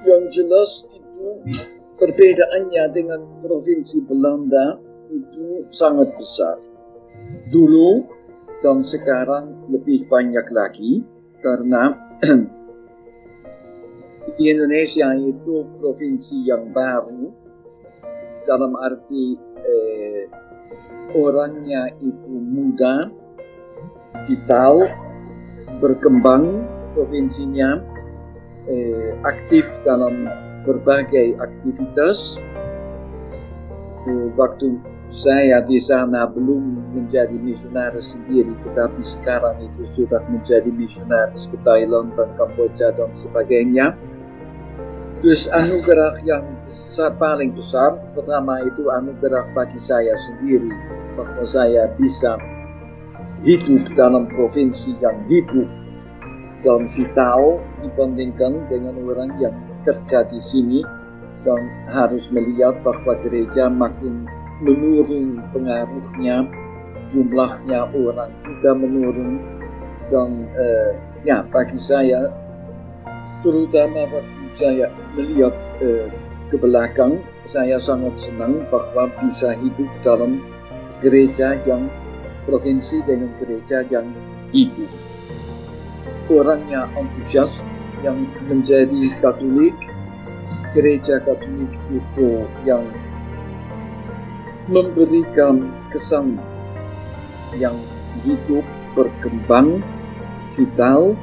Yang jelas itu perbedaannya dengan provinsi Belanda itu sangat besar. Dulu dan sekarang lebih banyak lagi karena di Indonesia itu provinsi yang baru dalam arti orangnya itu muda, vital, berkembang provinsinya, aktif dalam berbagai aktivitas. Waktu saya di sana belum menjadi misionaris sendiri, tetapi sekarang itu sudah menjadi misionaris ke Thailand dan Kamboja dan sebagainya. Terus anugerah yang paling besar, pertama itu anugerah bagi saya sendiri, bahwa saya bisa hidup dalam provinsi yang hidup dan vital dibandingkan dengan orang yang kerja di sini dan harus melihat bahwa gereja makin menurun pengaruhnya, jumlahnya orang juga menurun dan bagi saya terutama waktu saya melihat ke belakang, saya sangat senang bahwa bisa hidup dalam gereja yang provinsi dengan gereja yang hidup. Orangnya antusias yang menjadi Katolik, gereja Katolik itu yang memberikan kesan yang hidup, berkembang, vital,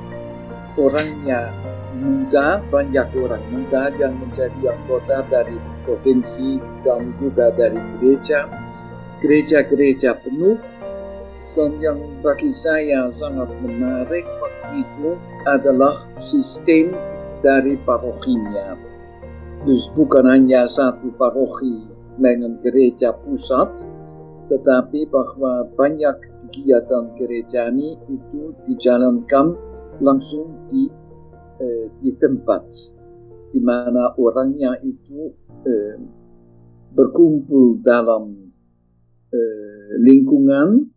orangnya muda, banyak orang muda yang menjadi anggota dari provinsi dan juga dari gereja-gereja penuh. Dan yang bagi saya sangat menarik waktu itu adalah sistem dari parokinya. Terus bukan hanya satu paroki dengan gereja pusat, tetapi bahwa banyak kegiatan gerejani itu dijalankan langsung di tempat di mana orangnya itu berkumpul dalam lingkungan,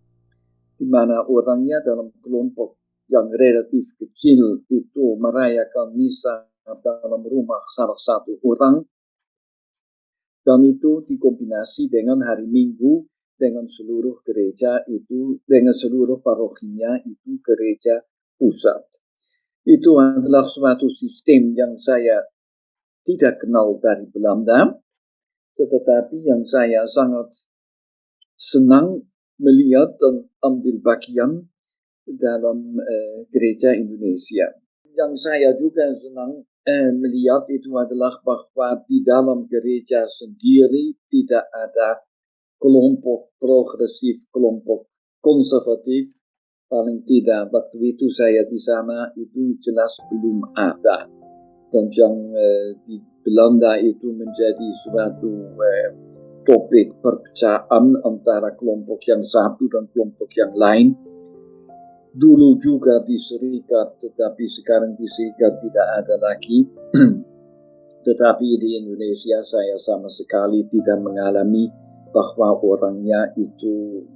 di mana orangnya dalam kelompok yang relatif kecil itu merayakan misa dalam rumah salah satu orang, dan itu dikombinasi dengan hari Minggu dengan seluruh gereja itu, dengan seluruh parokinya itu gereja pusat. Itu adalah suatu sistem yang saya tidak kenal dari Belanda, tetapi yang saya sangat senang melihat dan ambil bagian dalam gereja Indonesia. Yang saya juga senang melihat itu adalah bahwa di dalam gereja sendiri tidak ada kelompok progresif, kelompok konservatif. Paling tidak waktu itu saya di sana itu jelas belum ada. Dan yang di Belanda itu menjadi suatu topik perpecahan antara kelompok yang satu dan kelompok yang lain. Dulu juga di Serikat, tetapi sekarang di Serikat tidak ada lagi. Tetapi di Indonesia saya sama sekali tidak mengalami bahwa orangnya itu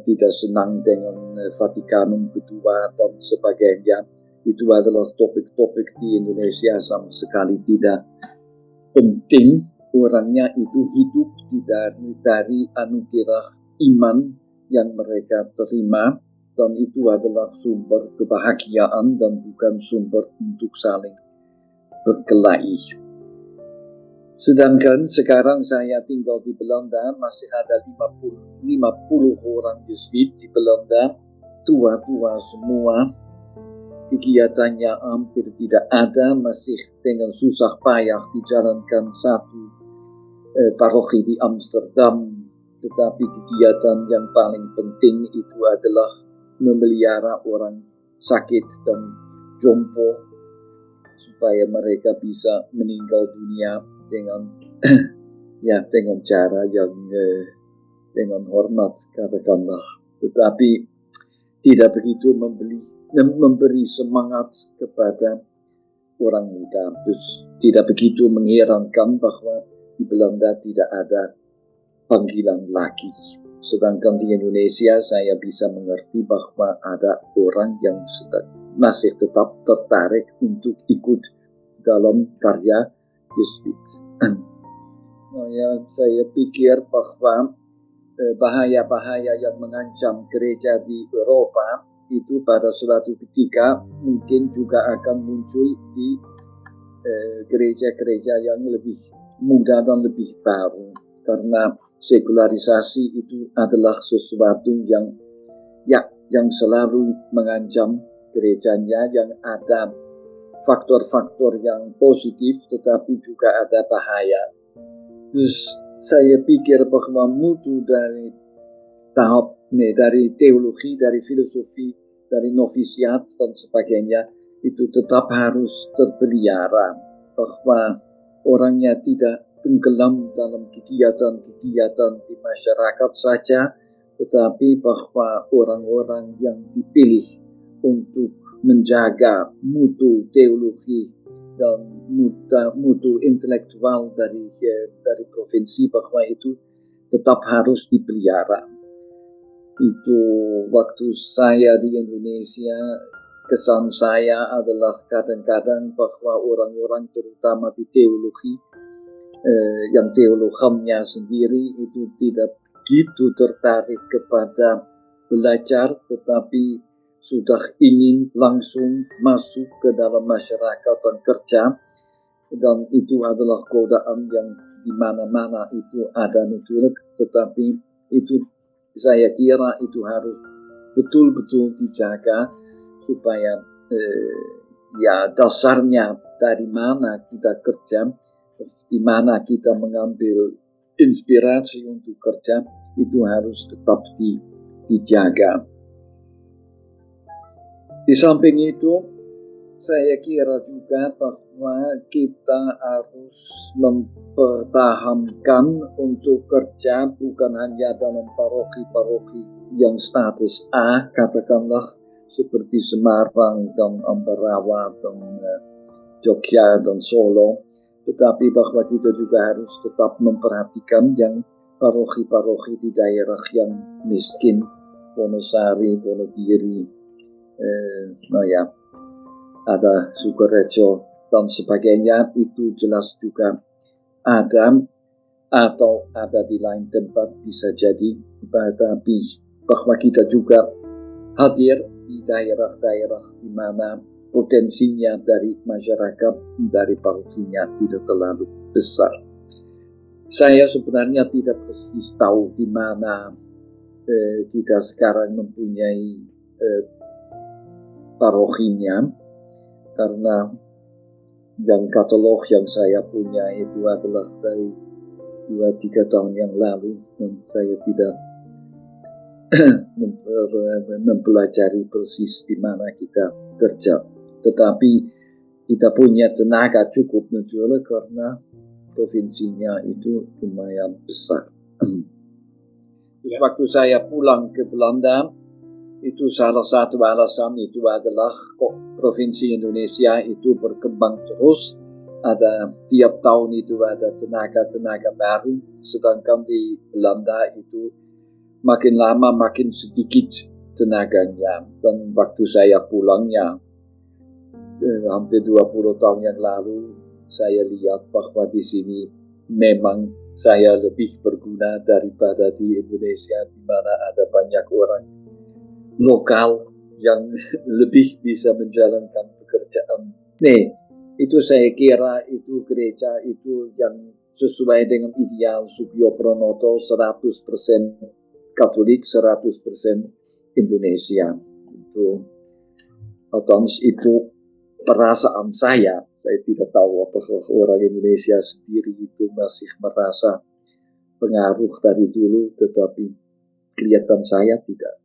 tidak senang dengan Vatikanum kedua dan sebagainya. Itu adalah topik-topik di Indonesia sama sekali tidak penting. Orangnya itu hidup dari anugerah iman yang mereka terima, dan itu adalah sumber kebahagiaan dan bukan sumber untuk saling berkelahi. Sedangkan sekarang saya tinggal di Belanda, masih ada 50 orang Yesuit di Belanda, tua-tua semua. kegiatannya hampir tidak ada, masih dengan susah payah dijalankan satu paroki di Amsterdam. Tetapi kegiatan yang paling penting itu adalah memelihara orang sakit dan jompo supaya mereka bisa meninggal dunia dengan dengan cara yang dengan hormat, katakanlah. Tetapi tidak begitu memberi semangat kepada orang muda. Terus tidak begitu mengherankan bahwa di Belanda tidak ada panggilan lagi. Sedangkan di Indonesia saya bisa mengerti bahwa ada orang yang masih tetap tertarik untuk ikut dalam karya Yesuit. Saya pikir bahwa bahaya-bahaya yang mengancam gereja di Eropa itu pada suatu ketika mungkin juga akan muncul di gereja-gereja yang lebih muda dan lebih baru, karena sekularisasi itu adalah sesuatu yang selalu mengancam gerejanya, yang ada faktor-faktor yang positif tetapi juga ada bahaya. Terus saya pikir bahwa mutu dari dari teologi, dari filosofi, dari novisiat dan sebagainya itu tetap harus terpelihara, bahwa orangnya tidak tenggelam dalam kegiatan-kegiatan di masyarakat saja, tetapi bahwa orang-orang yang dipilih untuk menjaga mutu teologi dan mutu intelektual dari provinsi, bahwa itu tetap harus dipelihara. Itu waktu saya di Indonesia, kesan saya adalah kadang-kadang bahwa orang-orang terutama di teologi, yang teologannya sendiri itu tidak begitu tertarik kepada belajar, tetapi sudah ingin langsung masuk ke dalam masyarakat dan kerja, dan itu adalah godaan yang di mana-mana itu ada naturally, tetapi itu saya kira itu harus betul-betul dijaga supaya dasarnya dari mana kita kerja, di mana kita mengambil inspirasi untuk kerja, itu harus tetap dijaga. Di samping itu, saya kira juga bahwa kita harus mempertahankan untuk kerja bukan hanya dalam paroki-paroki yang status A, katakanlah seperti Semarang dan Ambarawa dan Jogja dan Solo, tetapi bahwa kita juga harus tetap memperhatikan yang paroki-paroki di daerah yang miskin, Wonosari, Wonogiri, ada Sukorejo dan sebagainya, itu jelas juga ada atau ada di lain tempat bisa jadi, tetapi bahwa kita juga hadir di daerah-daerah di mana potensinya dari masyarakat, dari parokinya tidak terlalu besar. Saya sebenarnya tidak persis tahu di mana kita sekarang mempunyai parokinya, karena yang katalog yang saya punya itu adalah dari 2-3 tahun yang lalu, dan saya tidak mempelajari persis di mana kita kerja. Tetapi kita punya tenaga cukup naturally karena provinsinya itu lumayan besar. Terus waktu saya pulang ke Belanda, itu salah satu alasan itu adalah kok provinsi Indonesia itu berkembang terus. Ada tiap tahun itu ada tenaga-tenaga baru, sedangkan di Belanda itu makin lama makin sedikit tenaganya. Dan waktu saya pulangnya hampir 20 tahun yang lalu, saya lihat bahwa di sini memang saya lebih berguna daripada di Indonesia, di mana ada banyak orang lokal yang lebih bisa menjalankan pekerjaan. Itu saya kira itu gereja itu yang sesuai dengan ideal Sugio Pranoto, 100% Katolik, 100% Indonesia. Itu Althans itu perasaan saya tidak tahu apakah orang Indonesia sendiri itu masih merasa pengaruh dari dulu, tetapi kelihatan saya tidak.